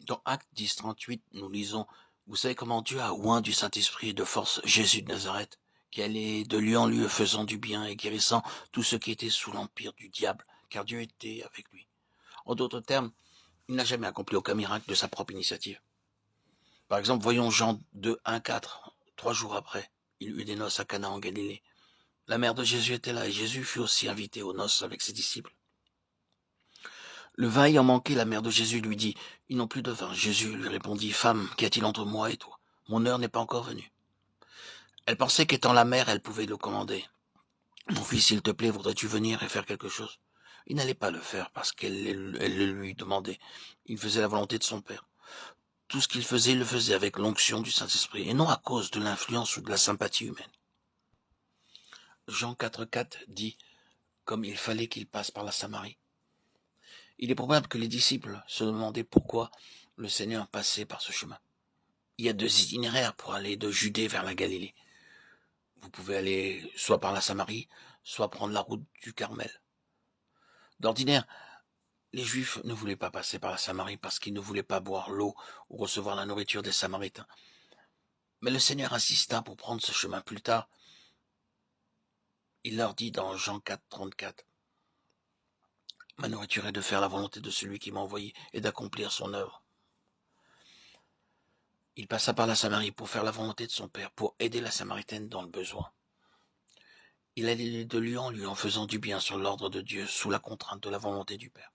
Dans Actes 10, 38, nous lisons « Vous savez comment Dieu a oint du Saint-Esprit et de force Jésus de Nazareth, qui allait de lieu en lieu faisant du bien et guérissant tous ceux qui étaient sous l'empire du diable, car Dieu était avec lui. » En d'autres termes, il n'a jamais accompli aucun miracle de sa propre initiative. Par exemple, voyons Jean 2, 1, 4. 3 jours après, il eut des noces à Cana en Galilée. La mère de Jésus était là et Jésus fut aussi invité aux noces avec ses disciples. Le vin ayant manqué, la mère de Jésus lui dit « Ils n'ont plus de vin. » Jésus lui répondit « Femme, qu'y a-t-il entre moi et toi? Mon heure n'est pas encore venue. » Elle pensait qu'étant la mère, elle pouvait le commander. « Mon fils, s'il te plaît, voudrais-tu venir et faire quelque chose ?» Il n'allait pas le faire parce qu'elle le lui demandait. Il faisait la volonté de son Père. Tout ce qu'il faisait, il le faisait avec l'onction du Saint-Esprit, et non à cause de l'influence ou de la sympathie humaine. Jean 4,4 dit « Comme il fallait qu'il passe par la Samarie. » Il est probable que les disciples se demandaient pourquoi le Seigneur passait par ce chemin. Il y a 2 itinéraires pour aller de Judée vers la Galilée. Vous pouvez aller soit par la Samarie, soit prendre la route du Carmel. D'ordinaire, les Juifs ne voulaient pas passer par la Samarie parce qu'ils ne voulaient pas boire l'eau ou recevoir la nourriture des Samaritains. Mais le Seigneur insista pour prendre ce chemin plus tard. Il leur dit dans Jean 4, 34, « Ma nourriture est de faire la volonté de celui qui m'a envoyé et d'accomplir son œuvre. » Il passa par la Samarie pour faire la volonté de son Père, pour aider la Samaritaine dans le besoin. Il allait de lieu en lieu en faisant du bien sur l'ordre de Dieu, sous la contrainte de la volonté du Père.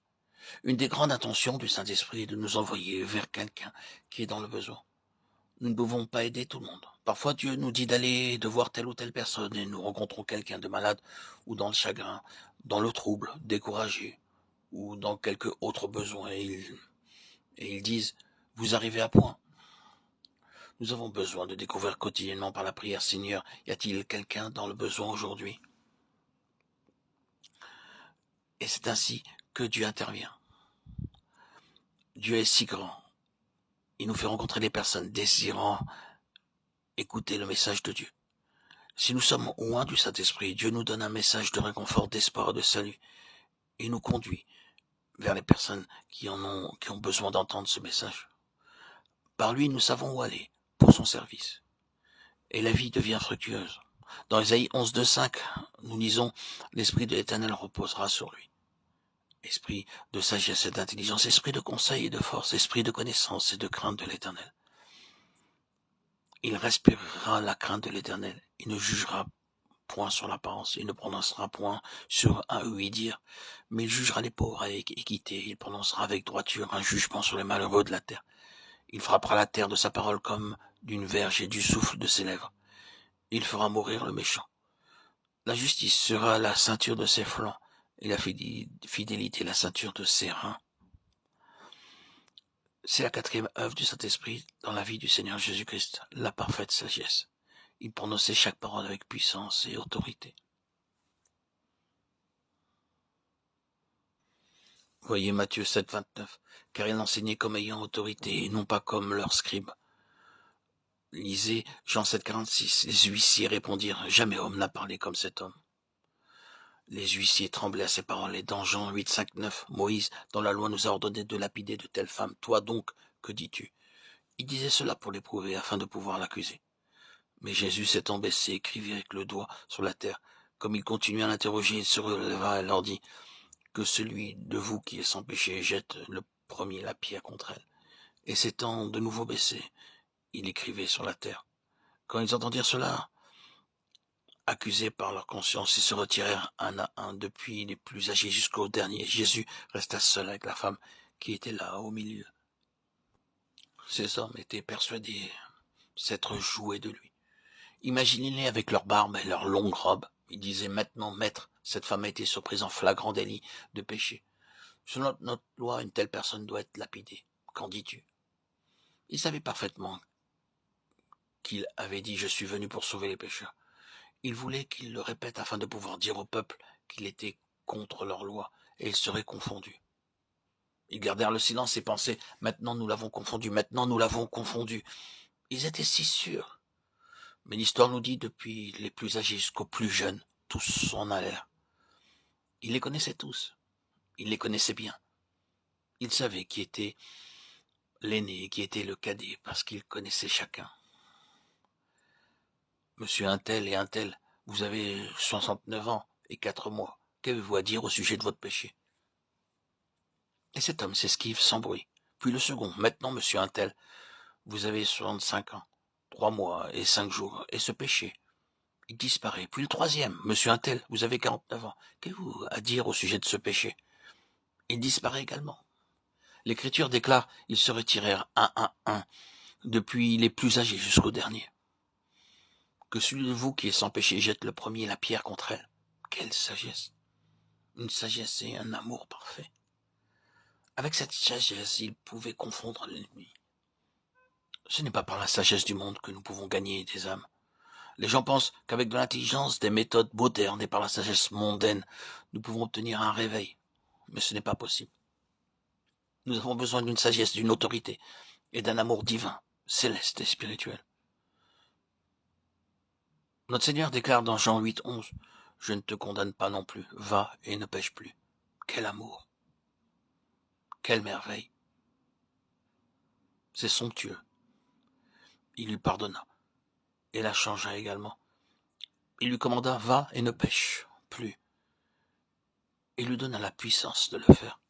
Une des grandes intentions du Saint-Esprit est de nous envoyer vers quelqu'un qui est dans le besoin. Nous ne pouvons pas aider tout le monde. Parfois, Dieu nous dit d'aller de voir telle ou telle personne et nous rencontrons quelqu'un de malade ou dans le chagrin, dans le trouble, découragé ou dans quelque autre besoin et ils disent « Vous arrivez à point ». Nous avons besoin de découvrir quotidiennement par la prière « Seigneur, y a-t-il quelqu'un dans le besoin aujourd'hui ?» Et c'est ainsi que Dieu intervient. Dieu est si grand. Il nous fait rencontrer des personnes désirant écouter le message de Dieu. Si nous sommes loin du Saint-Esprit, Dieu nous donne un message de réconfort, d'espoir et de salut. Il nous conduit vers les personnes qui ont besoin d'entendre ce message. Par lui, nous savons où aller pour son service. Et la vie devient fructueuse. Dans Ésaïe 11, 2, 5, nous lisons « L'Esprit de l'Éternel reposera sur lui. » Esprit de sagesse et d'intelligence, esprit de conseil et de force, esprit de connaissance et de crainte de l'Éternel. Il respirera la crainte de l'Éternel. Il ne jugera point sur l'apparence. Il ne prononcera point sur un oui-dire, mais il jugera les pauvres avec équité. Il prononcera avec droiture un jugement sur les malheureux de la terre. Il frappera la terre de sa parole comme d'une verge et du souffle de ses lèvres. Il fera mourir le méchant. La justice sera la ceinture de ses flancs et la fidélité la ceinture de ses reins. C'est la 4e œuvre du Saint-Esprit dans la vie du Seigneur Jésus-Christ, la parfaite sagesse. Il prononçait chaque parole avec puissance et autorité. Voyez Matthieu 7, 29, car il enseignait comme ayant autorité et non pas comme leurs scribes. Lisez Jean 7, 46, les huissiers répondirent, jamais homme n'a parlé comme cet homme. Les huissiers tremblaient à ces paroles, et dans Jean 8, 5, 9, Moïse, dans la loi, nous a ordonné de lapider de telles femmes. Toi donc, que dis-tu? Il disait cela pour l'éprouver, afin de pouvoir l'accuser. Mais Jésus s'étant baissé, écrivit avec le doigt sur la terre. Comme il continuait à l'interroger, il se releva et leur dit, que celui de vous qui est sans péché jette le premier la pierre contre elle. Et s'étant de nouveau baissé, il écrivait sur la terre. Quand ils entendirent cela, accusés par leur conscience, ils se retirèrent un à un, depuis les plus âgés jusqu'au dernier. Jésus resta seul avec la femme qui était là au milieu. Ces hommes étaient persuadés s'être joués de lui. Imaginez-les avec leur barbe et leurs longues robes. Ils disaient maintenant, maître, cette femme a été surprise en flagrant délit de péché. Selon notre loi, une telle personne doit être lapidée. Qu'en dis-tu? Ils savaient parfaitement qu'il avait dit « Je suis venu pour sauver les pécheurs ». Ils voulaient qu'il le répète afin de pouvoir dire au peuple qu'il était contre leur loi, et ils seraient confondus. Ils gardèrent le silence et pensaient « Maintenant nous l'avons confondu, maintenant nous l'avons confondu ». Ils étaient si sûrs. Mais l'histoire nous dit depuis les plus âgés jusqu'aux plus jeunes, tous en allèrent. Ils les connaissaient tous. Ils les connaissaient bien. Ils savaient qui était l'aîné qui était le cadet parce qu'il connaissait chacun. Monsieur untel et untel, vous avez 69 ans et 4 mois. Qu'avez-vous à dire au sujet de votre péché? Et cet homme s'esquive sans bruit. Puis le second, maintenant, monsieur untel, vous avez 65 ans, 3 mois et 5 jours, et ce péché, il disparaît. Puis le troisième, monsieur untel, vous avez 49 ans. Qu'avez-vous à dire au sujet de ce péché? Il disparaît également. L'Écriture déclare, ils se retirèrent un, depuis les plus âgés jusqu'au dernier. Que celui de vous qui est sans péché jette le premier la pierre contre elle. Quelle sagesse! Une sagesse et un amour parfait. Avec cette sagesse, il pouvait confondre l'ennemi. Ce n'est pas par la sagesse du monde que nous pouvons gagner des âmes. Les gens pensent qu'avec de l'intelligence, des méthodes modernes et par la sagesse mondaine, nous pouvons obtenir un réveil. Mais ce n'est pas possible. Nous avons besoin d'une sagesse, d'une autorité et d'un amour divin, céleste et spirituel. Notre Seigneur déclare dans Jean 8, 11, « Je ne te condamne pas non plus, va et ne pêche plus. » Quel amour! Quelle merveille! C'est somptueux. Il lui pardonna et la changea également. Il lui commanda, va et ne pêche plus. Il lui donna la puissance de le faire.